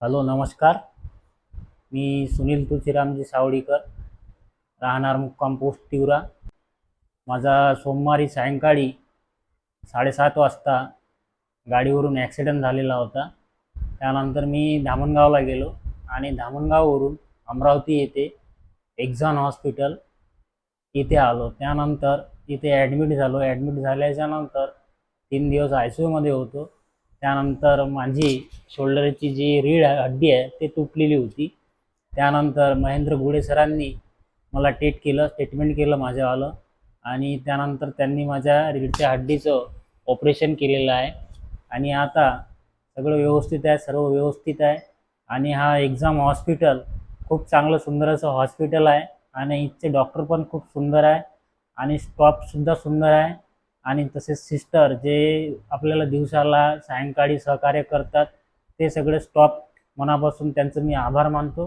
Hello नमस्कार. मी सुनील तुळशीरामजी सावडीकर, राहणार मुक्काम पोस्ट तिवरा. माझा सोमवारी सायंकाळी 7:30 वाजता गाडीवरून ॲक्सिडेंट झालेला होता. त्यानंतर मी धामणगावला गेलो आणि धामणगाववरून अमरावती येथे एक्झॉन हॉस्पिटल इथे आलो. त्यानंतर इथे ॲडमिट झालो. ॲडमिट झाल्याच्यानंतर 3 दिवस ICUमध्ये होतो. त्यानंतर माझी शोल्डरची जी रीड हड्डी आहे ते तुटलेली होती. त्यानंतर महेंद्र गुळे सरांनी मला ट्रीटमेंट केलं माझ्यावालं, आणि त्यानंतर त्यांनी माझ्या रीडच्या हड्डीचं ऑपरेशन केलेलं आहे. आणि आता सगळं व्यवस्थित आहे, सर्व व्यवस्थित आहे. आणि हा एक्झाम हॉस्पिटल खूप चांगलं सुंदर असं हॉस्पिटल आहे. आणि इथचे डॉक्टर पण खूप सुंदर आहे आणि स्टॉफसुद्धा सुंदर आहे. आणि तसेच सिस्टर जे आपल्याला दिवसाला सायंकाळी सहकार्य करतात, ते सगळे स्टॉफ मनापासून त्यांचं मी आभार मानतो.